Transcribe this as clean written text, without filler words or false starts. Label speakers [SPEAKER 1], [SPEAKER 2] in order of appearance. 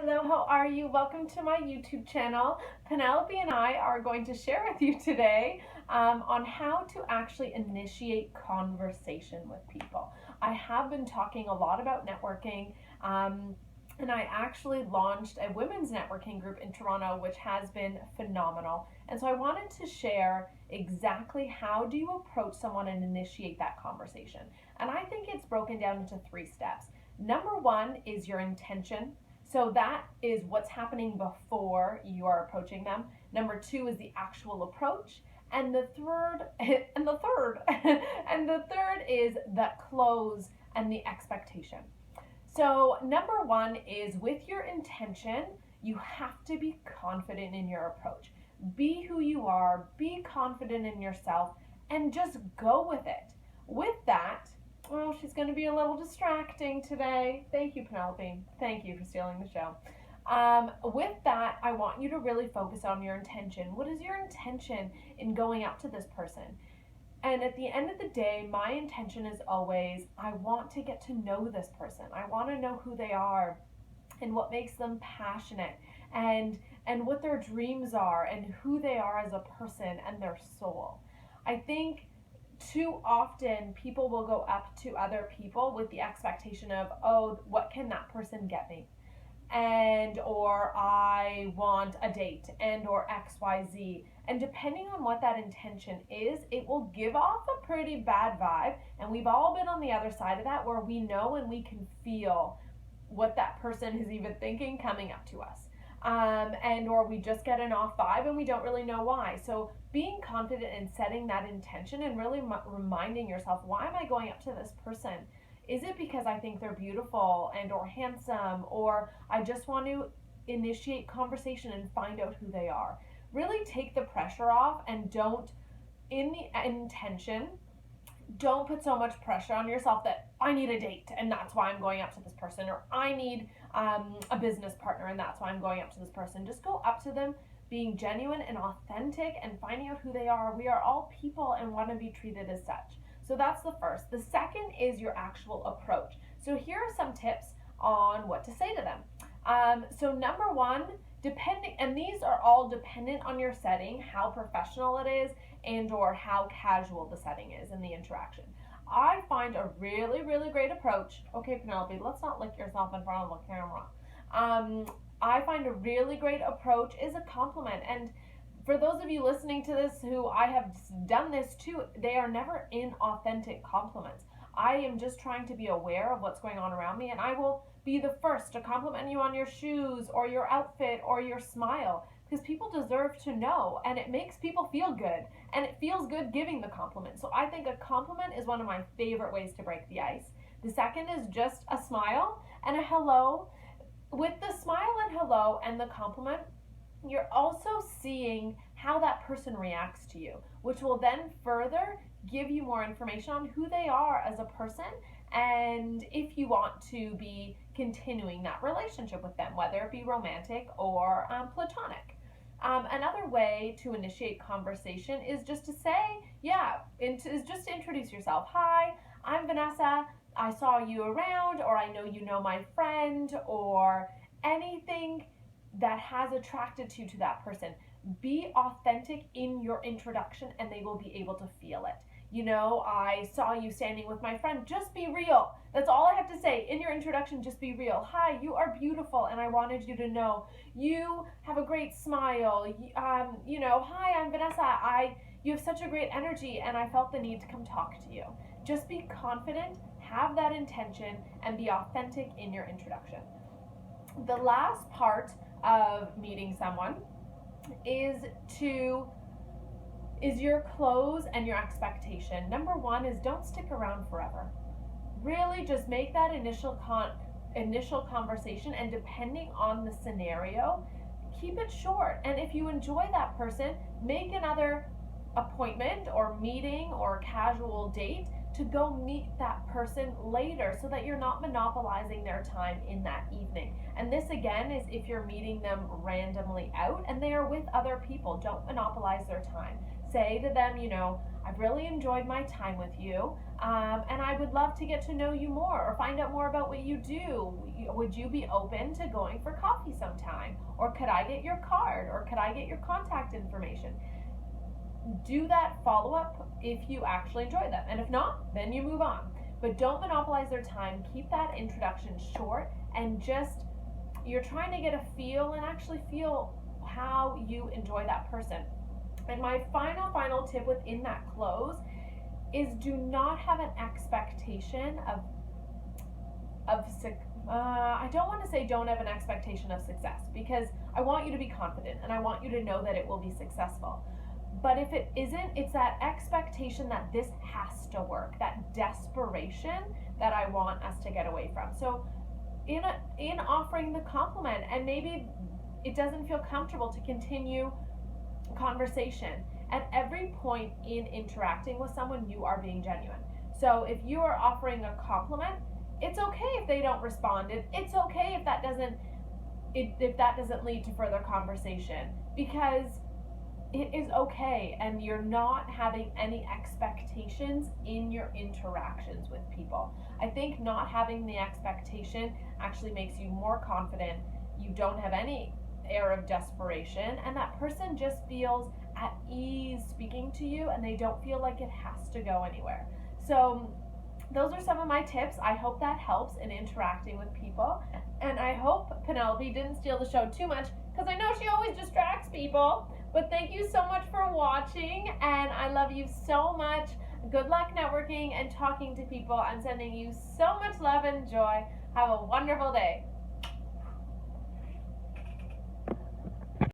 [SPEAKER 1] Hello, how are you? Welcome to my YouTube channel. Penelope and I are going to share with you today on how to actually initiate conversation with people. I have been talking a lot about networking, and I actually launched a women's networking group in Toronto, which has been phenomenal. And so I wanted to share exactly how do you approach someone and initiate that conversation. And I think it's broken down into 3 steps. Number 1 is your intention. So that is what's happening before you are approaching them. Number 2 is the actual approach. And the third, and the third is the close and the expectation. So number 1 is with your intention, you have to be confident in your approach. Be who you are, be confident in yourself, and just go with it. With that, well, she's going to be a little distracting today. Thank you, Penelope. Thank you for stealing the show. With that, I want you to really focus on your intention. What is your intention in going up to this person? And at the end of the day, my intention is always, I want to get to know this person. I want to know who they are and what makes them passionate and what their dreams are and who they are as a person and their soul. I think too often people will go up to other people with the expectation of, oh, what can that person get me? And or I want a date and or XYZ. And depending on what that intention is, it will give off a pretty bad vibe. And we've all been on the other side of that, where we know and we can feel what that person is even thinking coming up to us. And or we just get an off vibe and we don't really know why. So being confident in setting that intention and really reminding yourself, why am I going up to this person? Is it because I think they're beautiful and or handsome, or I just want to initiate conversation and find out who they are? Really take the pressure off, and don't, in the intention, don't put so much pressure on yourself that I need a date and that's why I'm going up to this person, or I need a business partner and that's why I'm going up to this person. Just go up to them being genuine and authentic and finding out who they are. We are all people and want to be treated as such. So that's the first. The second is your actual approach. So here are some tips on what to say to them. So number 1, depending, and these are all dependent on your setting, how professional it is and or how casual the setting is in the interaction. I find a really, really great approach. Okay, Penelope, let's not lick yourself in front of the camera. I find a really great approach is a compliment. And for those of you listening to this who I have done this too, they are never inauthentic compliments. I am just trying to be aware of what's going on around me, and I will be the first to compliment you on your shoes or your outfit or your smile, because people deserve to know, and it makes people feel good, and it feels good giving the compliment. So I think a compliment is one of my favorite ways to break the ice. The second is just a smile and a hello. With the smile and hello and the compliment, you're also seeing how that person reacts to you, which will then further give you more information on who they are as a person, and if you want to be continuing that relationship with them, whether it be romantic or platonic. Another way to initiate conversation is just to say, is just to introduce yourself. Hi, I'm Vanessa. I saw you around, or I know you know my friend, or anything that has attracted you to that person. Be authentic in your introduction and they will be able to feel it. You know, I saw you standing with my friend. Just be real. That's all I have to say. In your introduction, just be real. Hi, you are beautiful and I wanted you to know. You have a great smile. Hi, I'm Vanessa. You have such a great energy and I felt the need to come talk to you. Just be confident, have that intention, and be authentic in your introduction. The last part of meeting someone is your close and your expectation. Number 1 is don't stick around forever. Really just make that initial conversation, and depending on the scenario, keep it short. And if you enjoy that person, make another appointment or meeting or casual date to go meet that person later, so that you're not monopolizing their time in that evening. And this again is if you're meeting them randomly out and they are with other people. Don't monopolize their time. say to them, you know, I've really enjoyed my time with you, and I would love to get to know you more or find out more about what you do. Would you be open to going for coffee sometime? Or could I get your card? Or could I get your contact information? Do that follow up if you actually enjoy them. And if not, then you move on. But don't monopolize their time. Keep that introduction short, and just, you're trying to get a feel and actually feel how you enjoy that person. And my final tip within that close is, do not have an expectation of I don't want to say don't have an expectation of success, because I want you to be confident and I want you to know that it will be successful. But if it isn't, it's that expectation that this has to work, that desperation that I want us to get away from. So in offering the compliment, and maybe it doesn't feel comfortable to continue conversation, at every point in interacting with someone, you are being genuine. So if you are offering a compliment, it's okay if they don't respond. It's okay if that doesn't lead to further conversation, because it is okay, and you're not having any expectations in your interactions with people. I think not having the expectation actually makes you more confident. You don't have any air of desperation, and that person just feels at ease speaking to you, and they don't feel like it has to go anywhere. So those are some of my tips. I hope that helps in interacting with people, and I hope Penelope didn't steal the show too much, because I know she always distracts people. But thank you so much for watching, and I love you so much. Good luck networking and talking to people. I'm sending you so much love and joy. Have a wonderful day.